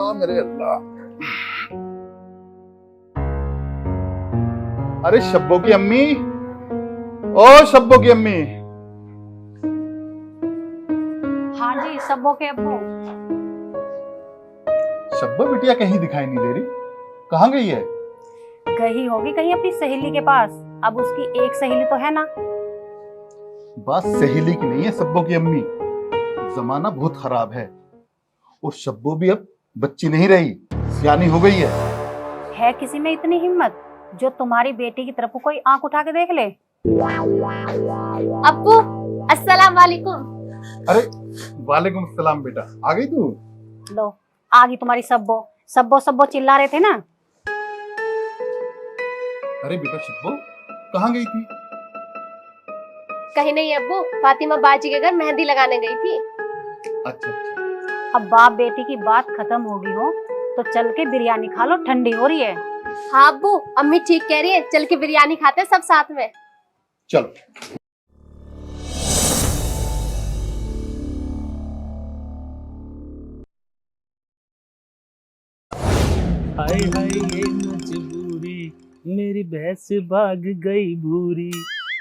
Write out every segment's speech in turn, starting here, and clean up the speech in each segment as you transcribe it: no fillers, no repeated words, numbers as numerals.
अल्लाह मेरे अल्लाह। अरे शब्बो की अम्मी, ओ शब्बो की अम्मी। हाँ जी, शब्बो के अब्बू। शब्बो बिटिया कहीं दिखाई नहीं दे रही, कहाँ गई है? गई होगी कहीं अपनी सहेली के पास। अब उसकी एक सहेली तो है ना। बात सहेली की नहीं है शब्बो की अम्मी, जमाना बहुत खराब है और शब्बो भी अब बच्ची नहीं रही, सियानी हो गई है। किसी में इतनी हिम्मत जो तुम्हारी बेटी की तरफ कोई आंख उठा के देख ले? अब्बू अस्सलाम वालेकुम। अरे वालेकुम अस्सलाम बेटा, आ गई तू? लो आ गई तुम्हारी शब्बो। शब्बो शब्बो चिल्ला रहे थे ना। अरे बेटा शब्बो कहाँ गई थी? कहीं नहीं अब्बू, फातिमा बाजी के घर मेहंदी लगाने गई थी। अच्छा। अब बाप बेटी की बात खत्म होगी हो तो चल के बिरयानी खा लो, ठंडी हो रही है। हाँ अब्बू, अम्मी ठीक कह रही है, चल के बिरयानी खाते हैं सब साथ में। चलो। हाय हाय ये मजबूरी, मेरी भैंस भाग गई भूरी,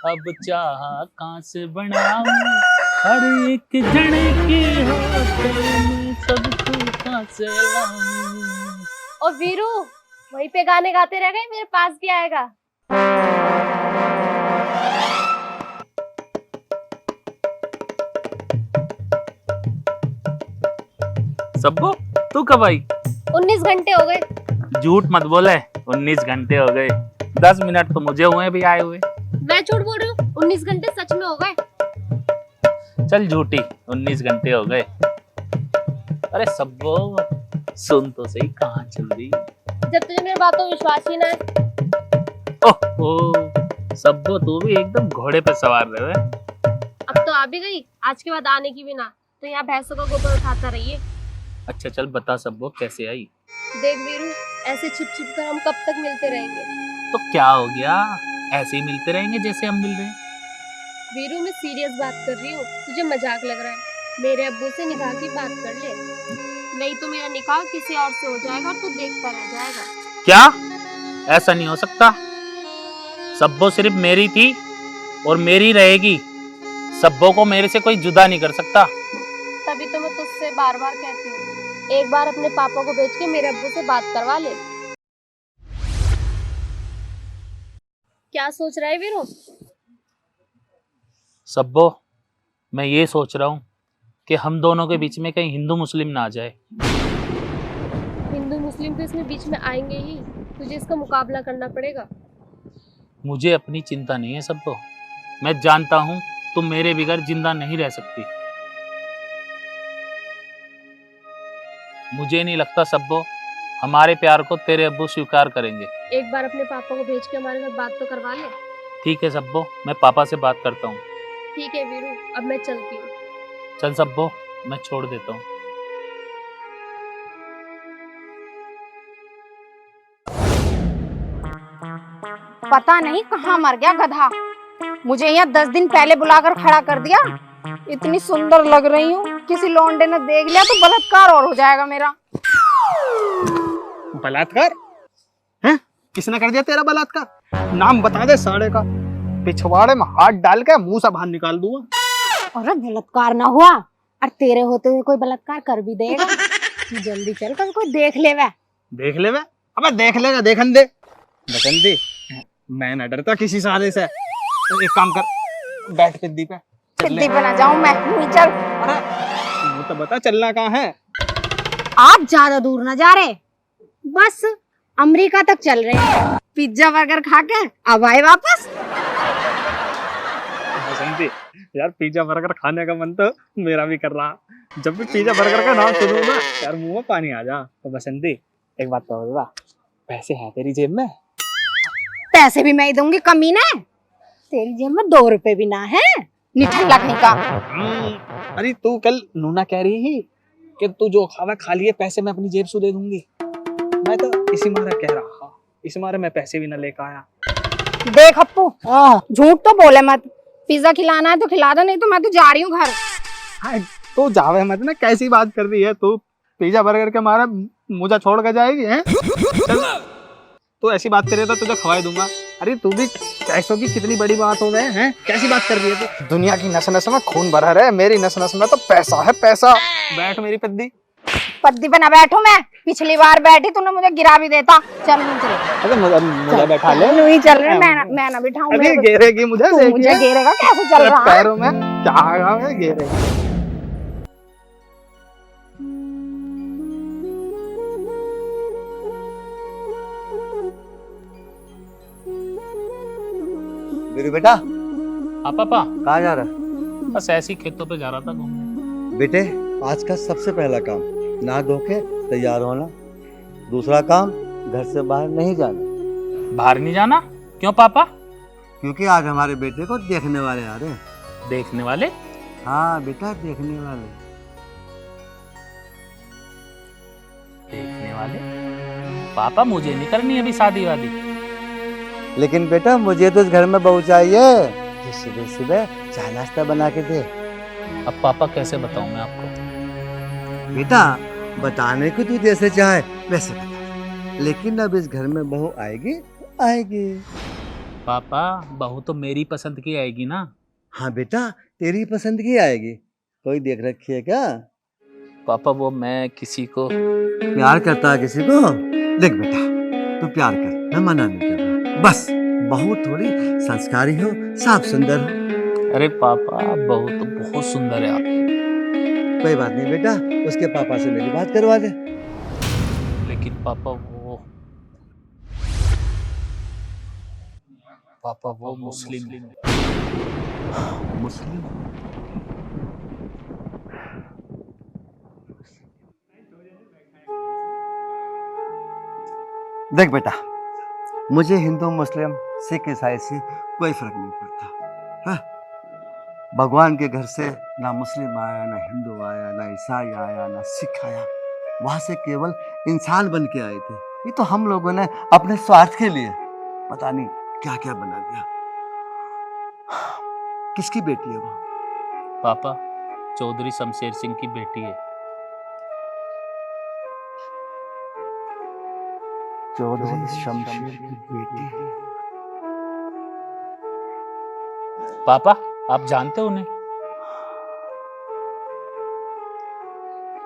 अब चाह कहाँ से बनाऊं, हर एक जने की होते में सबको कहाँ से लाऊं। और वीरू वहीं पे गाने गाते रह गए, मेरे पास भी आएगा। सब्बो तू कब आई? 19 घंटे हो गए। झूठ मत बोले, 19 घंटे हो गए, 10 मिनट तो मुझे हुए भी आए हुए। मैं झूठ बोल रही हूँ, 19 घंटे सच में हो गए। चल झूठी, 19 घंटे हो गए। अरे सब्बो सुन तो सही, कहाँ चल रही? जब तुझे मेरी बातों में विश्वास ही ना है। ओह सब्बो तू भी एकदम घोड़े पे सवार रहे है। अब तो आ भी गई, आज के बाद आने की भी ना, तो यहाँ भैंसों का गोबर उठाता रहिए। अच्छा चल बता सब्बो कैसे आई? देख वीरू, ऐसे छिप छिप कर हम कब तक मिलते रहेंगे? तो क्या हो गया, ऐसे ही मिलते रहेंगे जैसे हम मिल रहे हैं। वीरू मैं सीरियस बात कर रही हूँ, तुझे मजाक लग रहा है? मेरे अब्बू से निकाह की बात कर ले, नहीं तो मेरा निकाह किसी और से हो जाएगा और तू देखता रह जाएगा। क्या? ऐसा नहीं हो सकता, सब्बो सिर्फ मेरी थी और मेरी रहेगी, सब्बो को मेरे से कोई जुदा नहीं कर सकता। तभी तो मैं तुझसे बार बार कहती हूँ, एक बार अपने पापा को भेज के मेरे अब्बू से बात करवा ले। क्या सोच रहा है वीरू? सब्बो मैं ये सोच रहा हूँ कि हम दोनों के बीच में कहीं हिंदू मुस्लिम ना आ जाए। हिंदू मुस्लिम तो इसमें बीच में आएंगे ही, तुझे इसका मुकाबला करना पड़ेगा। मुझे अपनी चिंता नहीं है सब्बो, मैं जानता हूँ तुम मेरे बगैर जिंदा नहीं रह सकती। मुझे नहीं लगता सब्बो हमारे प्यार को तेरे अब्बू स्वीकार करेंगे। एक बार अपने पापा को भेज के हमारे साथ बात तो करवा ले। ठीक है सब्बो, मैं पापा से बात करता हूँ। ठीक है वीरू, अब मैं चलती हूँ। चल सब्बो, मैं छोड़ देता हूँ। पता नहीं कहाँ मर गया गधा, मुझे यहाँ 10 दिन पहले बुलाकर खड़ा कर दिया। इतनी सुंदर लग रही हूँ, किसी लौंडे ने देख लिया तो बलात्कार और हो जाएगा मेरा। बलात्कार? हैं? किसने कर दिया तेरा बलात्कार? नाम बता दे साड़े का, पिछवाड़े में हाथ डाल के मुंह से बाहर निकाल दूंगा। अरे बलात्कार ना हुआ, और तेरे होते हुए कोई बलात्कार कर भी देगा। जल्दी चल, कल कोई देख ले वे। देख ले वे? अबे देख लेगा, देखन दे। देखन दे, मैं न डरता किसी साले से। एक काम कर, बैठ पिद्दी पे। पिद्दी पे ना जाऊं मैं, नहीं चल। अरे वो तो बता चलना कहाँ है? आप ज्यादा दूर ना जा रहे, बस अमेरिका तक चल रहे हैं। पिज्जा बर्गर खा के अब आए वापस। बसंती यार, पिज्जा बर्गर खाने का मन तो मेरा भी कर रहा। जब भी पिज्जा बर्गर का नाम सुनूं ना यार, मुंह में पानी आ जा। तो बसंती एक बात तो बता, पैसे हैं तेरी जेब में? पैसे भी मैं ही दूंगी, कमीने। तेरी जेब में 2 रुपए भी ना है, निठल्ला कहीं का। अरे तू कल नूना कह रही ही कि तू जो खावा खा लिए, पैसे मैं अपनी जेब से दे दूंगी। मैं तो इसी मारे कह रहा, इस मारे मैं पैसे भी न लेकर आया। देख अप्पू, झूठ तो बोले मत। पिज्जा खिलाना है तो खिला दो, नहीं तो मैं तो जा रही हूँ घर। हाँ तो जावे मत ना, कैसी बात कर रही है तू? पिज्जा बर्गर के मारा मुझे छोड़ के जाएगी हैं? चल तू ऐसी बात करे तो तुझे खवाई दूंगा। अरे तू भी पैसों की कितनी बड़ी बात हो गए हैं, कैसी बात कर रही है तू? दुनिया की नस नस में खून भरा है, मेरी नस नस में तो पैसा है पैसा। बैठ मेरी पद्दी। पद्दी पे ना बैठू मैं, पिछली बार बैठी तूने मुझे गिरा भी देता। चल नहीं चल, अरे मुझे बैठा ले। नहीं चल रहे, मैं ना बिठाऊं। अभी घेरेगी मुझे, मुझे घेरेगा, कैसे चल रहा है? पैरों में क्या घेरेगी? मेरे बेटा हाँ पापा, कहाँ जा रहा है? बस ऐसे ही खेतों पे जा रहा था घूमने। बेटे आज का सबसे पहला काम नहा धो के तैयार होना। दूसरा काम घर से बाहर नहीं जाना। बाहर नहीं जाना? क्यों पापा? क्योंकि आज हमारे बेटे को देखने वाले आ रहे हैं। देखने वाले? हाँ बेटा देखने वाले। देखने वाले? पापा मुझे नहीं करनी अभी शादी वादी। लेकिन बेटा मुझे तो इस घर में बहू चाहिए जो सुबह सुबह चाय नाश्ता बना के दे। अब पापा कैसे बताऊं मैं आपको? बेटा बताने को तू जैसे चाहे वैसे बता, लेकिन अब इस घर में बहू आएगी आएगी। पापा बहू तो मेरी पसंद की आएगी ना। हाँ बेटा तेरी पसंद की आएगी। कोई देख रखी है क्या? पापा वो मैं किसी को प्यार करता है किसी को? देख बेटा तू प्यार कर, मैं मना नहीं कर रहा, बस बहू थोड़ी संस्कारी हो, साफ सुंदर हो। अरे पापा बहू तो बहुत सुंदर है आप। कोई बात नहीं बेटा, उसके पापा से मेरी बात करवा दे। लेकिन पापा वो मुस्लिम। मुस्लिम? देख बेटा मुझे हिंदू मुस्लिम सिख ईसाई से कोई फर्क नहीं पड़ता। हाँ? भगवान के घर से ना मुस्लिम आया, ना हिंदू आया, ना ईसाई आया, ना सिख आया। वहां से केवल इंसान बन के आए थे। ये तो हम लोगों ने अपने स्वार्थ के लिए पता नहीं क्या क्या बना दिया। किसकी बेटी है वो? पापा चौधरी शमशेर सिंह की बेटी है। चौधरी शमशेर की बेटी? पापा आप जानते हो उन्हें?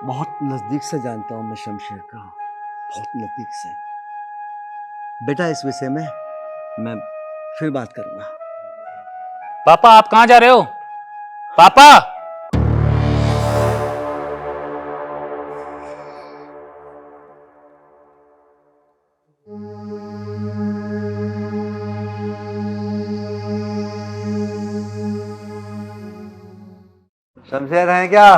बहुत नजदीक से जानता हूं मैं शमशेर को, बहुत नजदीक से। बेटा इस विषय में मैं फिर बात करूंगा। पापा आप कहाँ जा रहे हो? पापा शमशेर हैं क्या?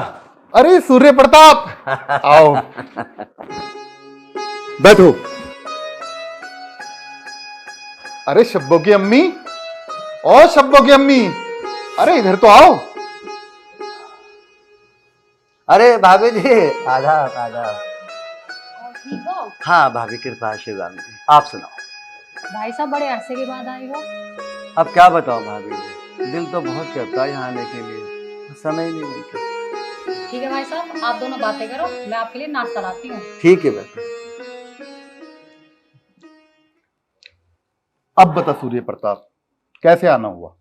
अरे सूर्य प्रताप आओ बैठो। अरे शब्बो की अम्मी, और शब्बो की अम्मी, अरे इधर तो आओ। अरे भाभी जी आदाब आदाब। ठीक हो? हाँ भाभी कृपा आशीर्वाद जी। आप सुनाओ। भाई साहब बड़े अरसे के बाद आए हो। अब क्या बताओ भाभी जी, दिल तो बहुत करता है यहाँ आने के लिए, समय नहीं मिलता। ठीक है भाई साहब आप दोनों बातें करो, मैं आपके लिए नाश्ता लाती हूँ। ठीक है बेटा। अब बता सूर्य प्रताप कैसे आना हुआ?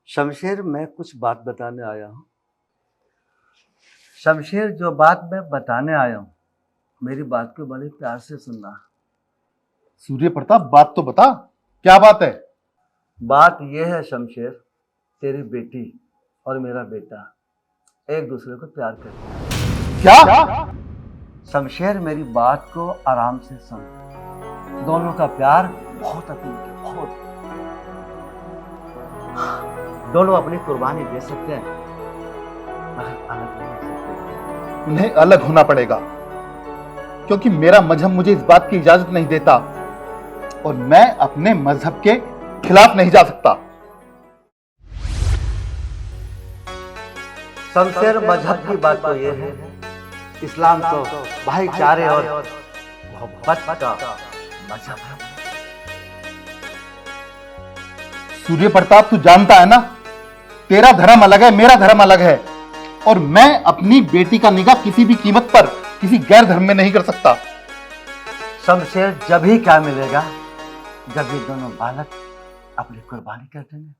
शमशेर मैं कुछ बात बताने आया हूँ। शमशेर जो बात मैं बताने आया हूँ मेरी बात को बड़े प्यार से सुनना। सूर्य प्रताप बात तो बता, क्या बात है? बात यह है शमशेर, तेरी बेटी और मेरा बेटा एक दूसरे को प्यार करते हैं। क्या? शमशेर मेरी बात को आराम से सुन। दोनों का प्यार बहुत अटूट है, बहुत। दोनों अपनी कुर्बानी दे सकते हैं मगर अलग नहीं हो सकते। उन्हें अलग होना पड़ेगा क्योंकि मेरा मजहब मुझे इस बात की इजाजत नहीं देता और मैं अपने मजहब के खिलाफ नहीं जा सकता। शमशेर मजहब की बात तो यह है, इस्लाम तो भाईचारे और मोहब्बत का मजहब है। सूर्य प्रताप तू जानता है ना, तेरा धर्म अलग है, मेरा धर्म अलग है और मैं अपनी बेटी का निकाह किसी भी कीमत पर किसी गैर धर्म में नहीं कर सकता। शमशेर जब ही क्या मिलेगा जब ये दोनों बालक अपनी कुर्बानी कर देंगे।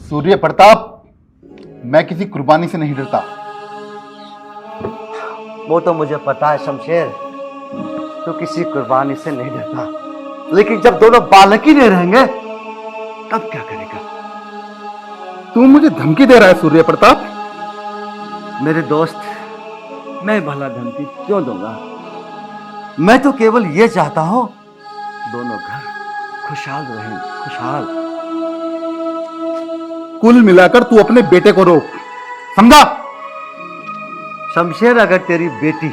सूर्य प्रताप, मैं किसी कुर्बानी से नहीं डरता। वो तो मुझे पता है शमशेर, तो किसी कुर्बानी से नहीं डरता, लेकिन जब दोनों बालक ही नहीं रहेंगे तब क्या करेगा? तू मुझे धमकी दे रहा है सूर्य प्रताप? मेरे दोस्त, मैं भला धमकी क्यों दूंगा? मैं तो केवल ये चाहता हूं दोनों घर खुशहाल रहें, खुशहाल। कुल मिलाकर तू अपने बेटे को रोक, समझा? शमशेर, अगर तेरी बेटी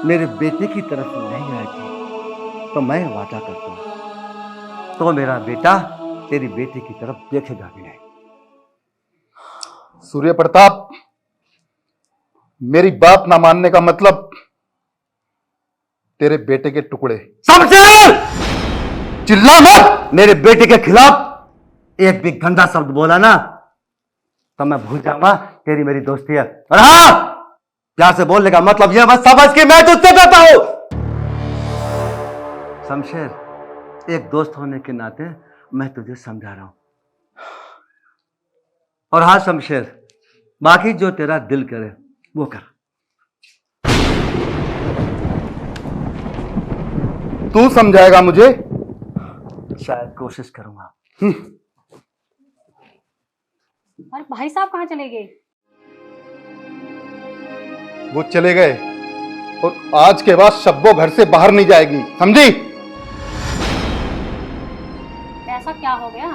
मेरे बेटे की तरफ नहीं आएगी तो मैं वादा करता हूं तो मेरा बेटा तेरी बेटी की तरफ देखेगा भी नहीं। सूर्य प्रताप, मेरी बात ना मानने का मतलब तेरे बेटे के टुकड़े। शमशेर, चिल्ला मत! मेरे बेटे के खिलाफ एक भी गंदा शब्द बोला ना तो मैं भूल जाऊंगा तेरी मेरी दोस्ती है। और हाँ, प्यार से बोलने का मतलब यह मत समझ कि मैं तुझसे डरता हूं। शमशेर, एक दोस्त होने के नाते मैं तुझे समझा रहा हूं। और हाँ शमशेर, बाकी जो तेरा दिल करे वो कर। तू समझाएगा मुझे? शायद कोशिश करूंगा। अरे भाई साहब कहाँ चले गए? वो चले गए और आज के बाद शब्बो घर से बाहर नहीं जाएगी, समझी? ऐसा क्या हो गया?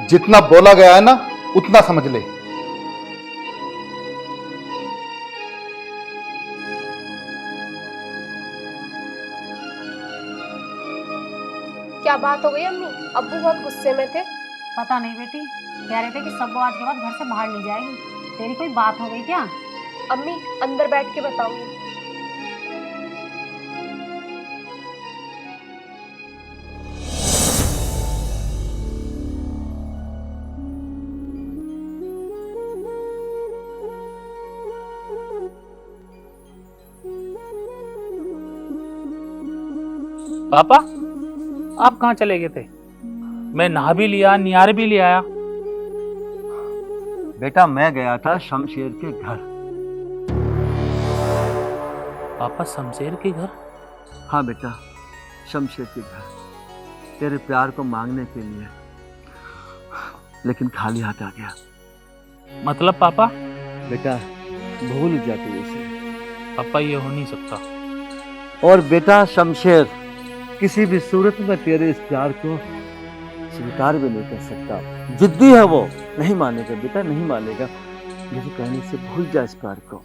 जितना बोला गया है ना उतना समझ ले। क्या बात हो गई अम्मी? अब्बू बहुत गुस्से में थे। पता नहीं बेटी, कह रहे थे कि सब आज के बाद घर से बाहर नहीं जाएगी। तेरी कोई बात हो गई क्या? अम्मी अंदर बैठ के बताऊंगी। पापा, आप कहाँ चले गए थे? मैं नहा भी लिया, नियार भी ले आया। बेटा, मैं गया था शमशेर के घर। पापा, शमशेर के घर? हाँ बेटा, शमशेर के घर, तेरे प्यार को मांगने के लिए, लेकिन खाली हाथ आ गया। मतलब पापा? बेटा, भूल जा तू उसे। पापा, ये हो नहीं सकता। और बेटा, शमशेर किसी भी सूरत में तेरे इस प्यार को स्वीकार भी नहीं कर सकता। जिद्दी है वो, नहीं मानेगा बेटा, नहीं मानेगा। मेरे कहने से भूल जा इस प्यार को।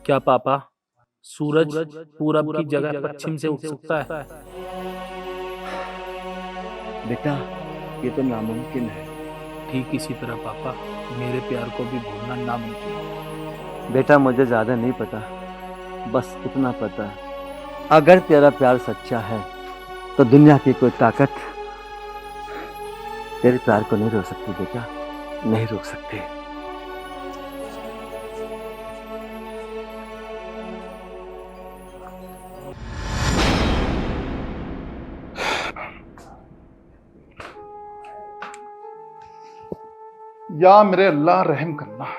क्या पापा, सूरज पूरब की जगह पश्चिम से उग सकता है? बेटा, ये तो नामुमकिन है। ठीक इसी तरह पापा, मेरे प्यार को भी भूलना नामुमकिन है। बेटा, मुझे ज्यादा नहीं पता, बस इतना पता है, अगर तेरा प्यार सच्चा है तो दुनिया की कोई ताकत तेरे प्यार को नहीं रोक सकती बेटा, नहीं रोक सकती। या मेरे अल्लाह रहम करना।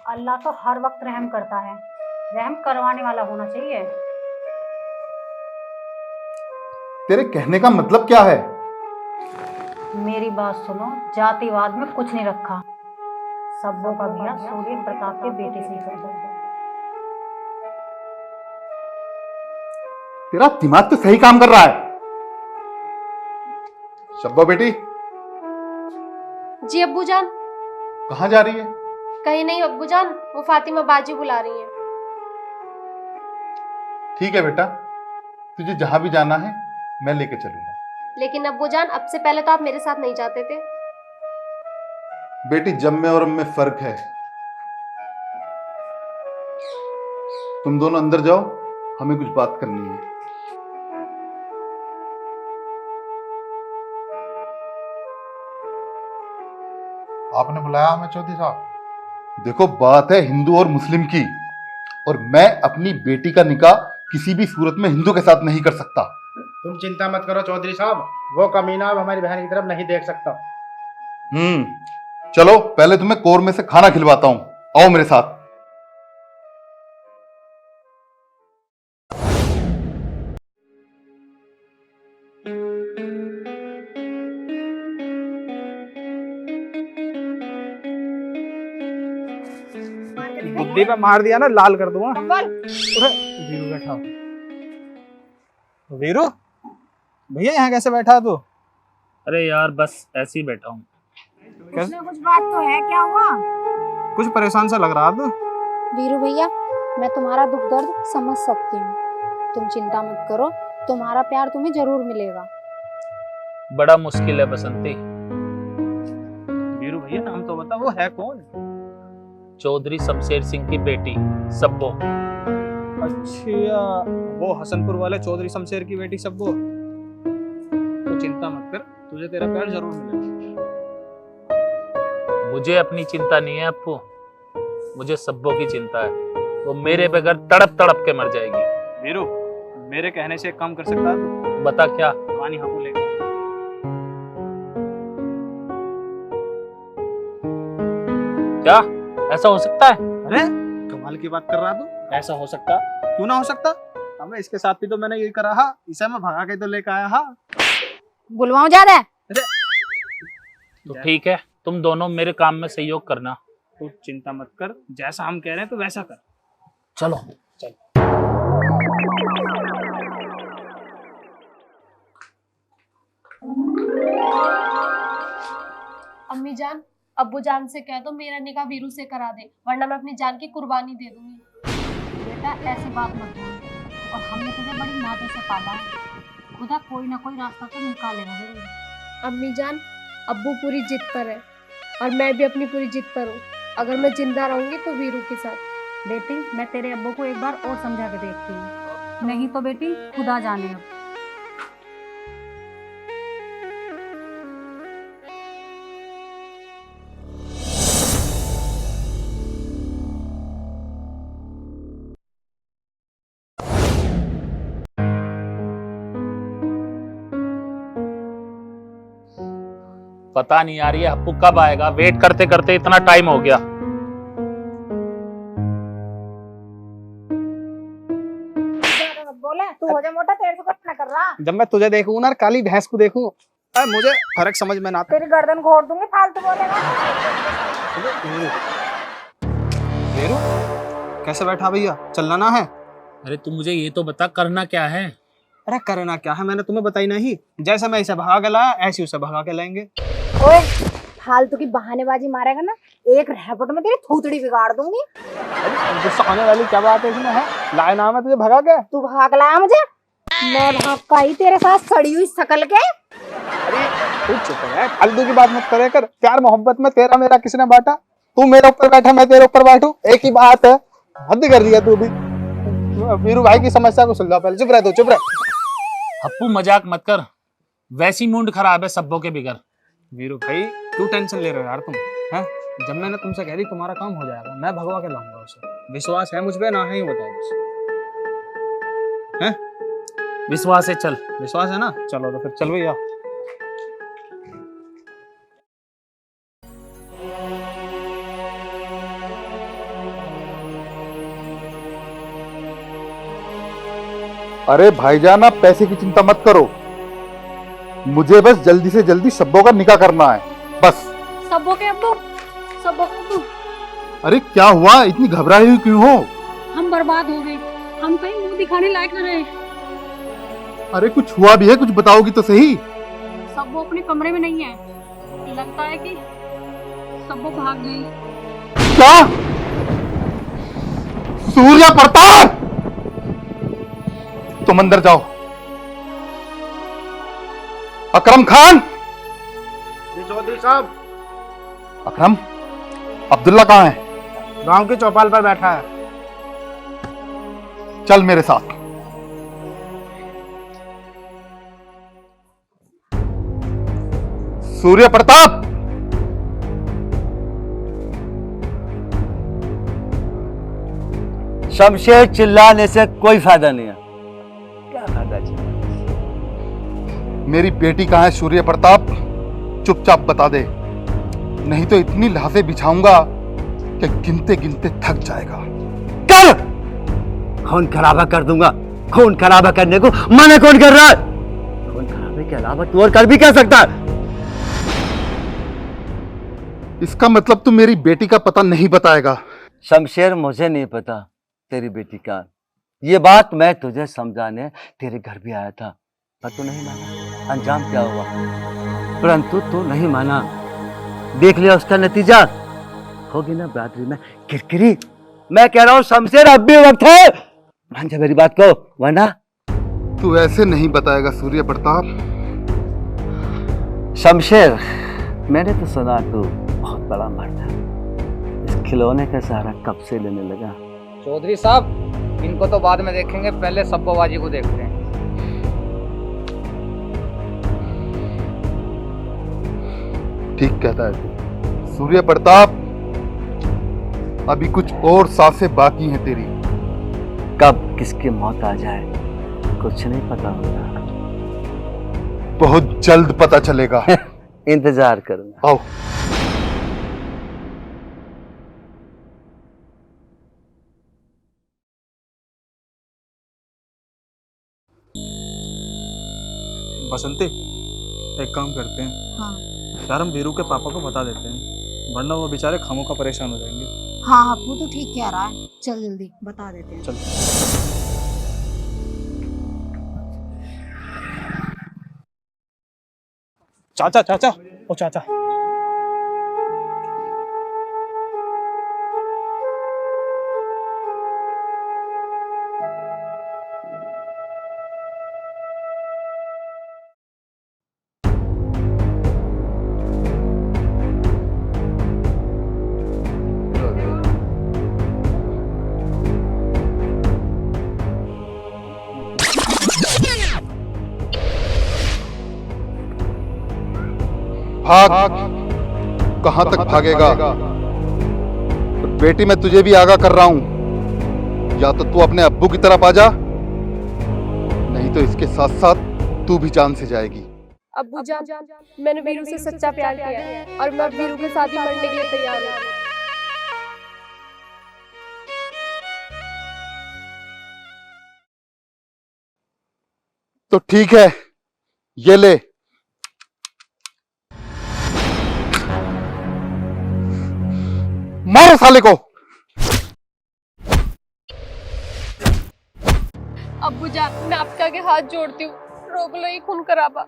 अल्लाह तो हर वक्त रहम करता है, रहम करवाने वाला होना चाहिए। तेरे कहने का मतलब क्या है? मेरी बात सुनो, जातिवाद में कुछ नहीं रखा। सबों का ब्याह सूर्य प्रताप के बेटे से कर दो। तेरा दिमाग तो सही काम कर रहा है। शब्बो बेटी, जी अब्बू जान। कहाँ जा रही है? कहीं नहीं अब्बू जान, वो फातिमा बाजी बुला रही हैं। ठीक है बेटा, तुझे जहां भी जाना है मैं लेके चलूंगा। लेकिन अब्बू जान, अब से पहले तो आप मेरे साथ नहीं जाते थे। बेटी, जब में और अब में फर्क है। तुम दोनों अंदर जाओ, हमें कुछ बात करनी है। आपने बुलाया हमें चौधरी साहब? देखो, बात है हिंदू और मुस्लिम की, और मैं अपनी बेटी का निकाह किसी भी सूरत में हिंदू के साथ नहीं कर सकता। तुम चिंता मत करो चौधरी साहब, वो कमीना अब हमारी बहन की तरफ नहीं देख सकता। चलो पहले तुम्हें कोर में से खाना खिलवाता हूं, आओ मेरे साथ। बुद्धि पे मार दिया ना, लाल कर दूंगा। अरे वीरू बैठा हो। वीरू भैया यहाँ कैसे बैठा तू? अरे यार बस ऐसे ही बैठा हूँ। कुछ ना कुछ बात तो है, क्या हुआ? कुछ परेशान सा लग रहा तू। वीरू भैया, मैं तुम्हारा दुख दर्द समझ सकती हूँ, तुम चिंता मत करो, तुम्हारा प्यार तुम्हें जरूर मिलेगा। बड़ा मुश्किल है बसंती। वीरू भैया नाम तो बता, वो है कौन? चौधरी शमशेर सिंह की बेटी सब्बो। अच्छा, वो हसनपुर वाले चौधरी शमशेर की बेटी सब्बो। तो चिंता मत कर, तुझे तेरा प्यार जरूर मिलेगा। मुझे अपनी चिंता नहीं है अप्पू, मुझे सब्बो की चिंता है। वो मेरे बगैर तड़प तड़प के मर जाएगी। वीरू, मेरे कहने से एक काम कर सकता है तू? बता क्या? कहानी हाँ को लेकर। क्या ऐसा हो सकता है? अरे कमाल की बात कर रहा तू। ऐसा हो सकता? क्यों ना हो सकता? हमें इसके साथ भी तो मैंने यही करा हा, इसे मैं भगा के तो लेकर आया हा। बुलवाऊं ज्यादा? तो ठीक है, तुम दोनों मेरे काम में सहयोग करना। तू चिंता मत कर, जैसा हम कह रहे हैं तो वैसा कर। चलो चल। अम्मी जान, अब्बू जान से कह दो मेरा निकाह वीरू से करा दे, वरना मैं अपनी जान की कुर्बानी दे दूंगी। बेटा ऐसी बात मत बोल, और हमने तुझे बड़ी नाजों से पाला है, खुदा कोई ना कोई रास्ता तो निकालेगा जरूर। अम्मी जान, अब्बू पूरी जिद पर है और मैं भी अपनी पूरी जिद पर हूँ। अगर मैं जिंदा रहूंगी तो वीरू के साथ। बेटी मैं तेरे अब्बू को एक बार और समझा के देखती हूँ, नहीं तो बेटी खुदा जाने अब। पता नहीं यार ये अप्पू कब आएगा, वेट करते करते इतना टाइम हो गया। बोले तू हो जा मोटा, तेरे से कुछ ना कर रहा। जब मैं तुझे देखूं ना काली भैंस को देखूं, मुझे फर्क समझ में ना आता। तेरी गर्दन घोड़ दूंगी, फालतू बोलेगा। वीरू कैसे बैठा भैया, चलना ना है? अरे तुम मुझे ये तो बता करना क्या है? अरे करना क्या है, मैंने तुम्हें बताई नहीं। जैसे मैं इसे भगा के लाया ऐसे उसे भगा के लाएंगे। ओए फालतू की बहानेबाजी मारेगा ना, एक रैपट में तेरी थूथड़ी बिगाड़ दूंगी। गुस्सा आने वाली क्या बात है इसमें? है लाए ना मैं तुझे भगा के? तू भगा के लाया मुझे? मैं भाग ही तेरे साथ सड़ी हुई शकल के। अरे तू चुप रह, फालतू की बात मत करे कर। प्यार मोहब्बत में तेरा मेरा किसने बांटा? तू मेरे ऊपर बैठा, मैं तेरे ऊपर बैठूं, एक ही बात है। हद कर दिया तू भी। वीरू भाई की समस्या को सुलझा, पहले चुप रह, तू चुप रह। अप्पू मजाक मत कर, वैसी मूड खराब है सब्बों के बिगर। वीरू भाई क्यों टेंशन ले रहे हो यार तुम? हैं जब मैंने तुमसे कह दी तुम्हारा काम हो जाएगा, मैं भगवा के लाऊंगा उसे। विश्वास है मुझ पे ना? है ही बताओ बस। हैं विश्वास है, चल। विश्वास है ना? चलो तो फिर चल भैया। अरे भाईजान, आप पैसे की चिंता मत करो, मुझे बस जल्दी से जल्दी सब्बों का निकाह करना है, बस। सब्बो के अब्बू, सब्बो के अब्बू, अरे क्या हुआ, इतनी घबराई हुई क्यों हो? हम बर्बाद हो गए, हम कहीं मुंह दिखाने लायक न रहे। अरे कुछ हुआ भी है, कुछ बताओगी तो सही। सब्बो अपने कमरे में नहीं है, लगता है कि सब्बो भाग गई। क्या? सूर्य प्रताप, तुम अंदर जाओ। अकरम खान। जी चौधरी साहब। अकरम, अब्दुल्ला कहाँ है? गांव की चौपाल पर बैठा है। चल मेरे साथ। सूर्य प्रताप, शमशेर, चिल्लाने से कोई फायदा नहीं है। क्या फायदा चिल्लाने मेरी बेटी कहाँ है सूर्य प्रताप? चुपचाप बता दे, नहीं तो इतनी लाशें बिछाऊंगा कि गिनते गिनते थक जाएगा। कर, खून खराबा कर दूंगा। खून खराबा करने को मना कौन कर रहा है? खून खराबे के अलावा तू और कर भी क्या सकता है? इसका मतलब तू मेरी बेटी का पता नहीं बताएगा? शमशेर, मुझे नहीं पता तेरी बेटी का। ये बात मैं तुझे समझाने तेरे घर भी आया था, पर तू नहीं माना। अंजाम क्या हुआ? परंतु तू नहीं माना। देख लिया उसका नतीजा। होगी ना बिरादरी में किरकिरी। मैं कह रहा हूँ शमशेर, अब भी वक्त है, मान जा मेरी बात को, वरना। तू ऐसे नहीं बताएगा सूर्य प्रताप। शमशेर, मैंने तो सुना तू बहुत बड़ा मर्द है। इस खिलौने का सहारा कब से लेने लगा? चौधरी साहब, इनको तो बाद में देखेंगे, पहले सब्बोबाजी को देखते हैं। ठीक कहता है तू सूर्य प्रताप। अभी कुछ और सांसें बाकी हैं तेरी। कब किसकी मौत आ जाए कुछ नहीं पता होता। बहुत जल्द पता चलेगा। इंतजार करूंगा। आओ। बसंती, एक काम करते हैं। हाँ यार, हम वीरू के पापा को बता देते हैं, वरना वो बेचारे खामोखा परेशान हो जाएंगे। हाँ अप्पू तो ठीक कह रहा है, चल जल्दी बता देते हैं। चल। चाचा, चाचा, ओ चाचा। भाग। कहां तक भागेगा? बेटी, मैं तुझे भी आगाह कर रहा हूं, या तो तू अपने अब्बू की तरफ आ जा, नहीं तो इसके साथ साथ तू भी जान से जाएगी। अब्बू जान, मैंने वीरू से सच्चा प्यार किया है और मैं वीरू के साथ ही मरने के लिए तैयार हूँ। तो ठीक है, ये ले। मारो साले को। अब्बू जान, मैं आपके आगे हाथ जोड़ती हूँ, रोक लो ये खून खराबा।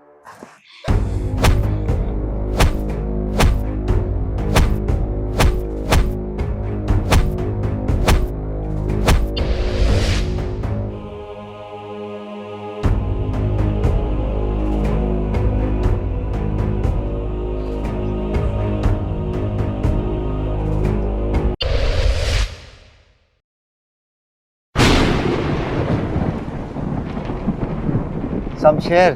शमशेर,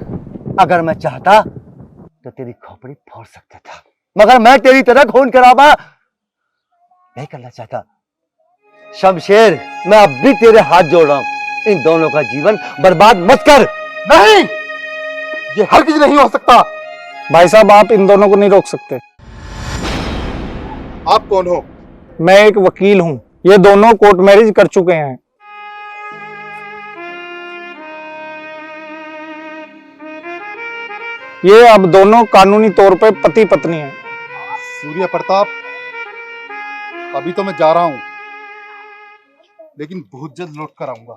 अगर मैं चाहता तो तेरी खोपड़ी फोड़ सकता था, मगर मैं तेरी तरह खून खराबा नहीं करना चाहता। शमशेर, मैं अब भी तेरे हाथ जोड़ रहा हूं, इन दोनों का जीवन बर्बाद मत कर। नहीं, ये हरगिज नहीं हो सकता। भाई साहब, आप इन दोनों को नहीं रोक सकते। आप कौन हो? मैं एक वकील हूँ। ये दोनों कोर्ट मैरिज कर चुके हैं। ये अब दोनों कानूनी तौर पे पति पत्नी हैं। सूर्य प्रताप, अभी तो मैं जा रहा हूं, लेकिन बहुत जल्द लौट कर आऊंगा।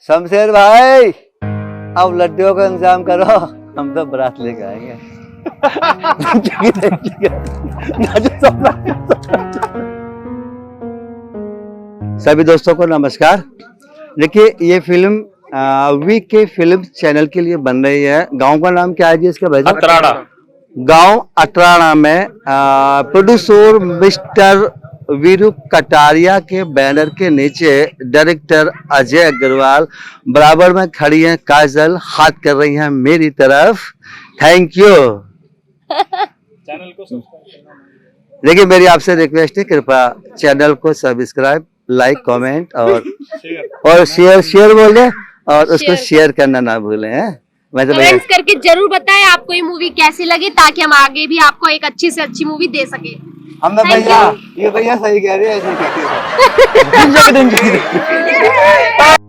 शमशेर भाई, अब लड्डुओं का इंतजाम करो, हम तो बारात लेके आएंगे। सभी दोस्तों को नमस्कार। देखिए, ये फिल्म वी के फिल्म चैनल के लिए बन रही है। गांव का नाम क्या है जी इसका भाई? अतराड़ा। गांव अतराड़ा में प्रोड्यूसर मिस्टर वीरू कटारिया के बैनर के नीचे डायरेक्टर अजय अग्रवाल, बराबर में खड़ी हैं काजल, हाथ कर रही हैं मेरी तरफ। Thank you. चैनल को सब्सक्राइब करना। देखिए, मेरी आपसे रिक्वेस्ट है, कृपया चैनल को सब्सक्राइब लाइक कमेंट और शेयर बोले और उसको शेयर करना ना भूलें हैं। मैं तो भैया कमेंट्स करके जरूर बताएं आपको ये मूवी कैसी लगी, ताकि हम आगे भी आपको एक अच्छी से अच्छी मूवी दे सके। हम तो Thank भैया ये भैया सही कह रहे हैं, ऐसे कहते हैं।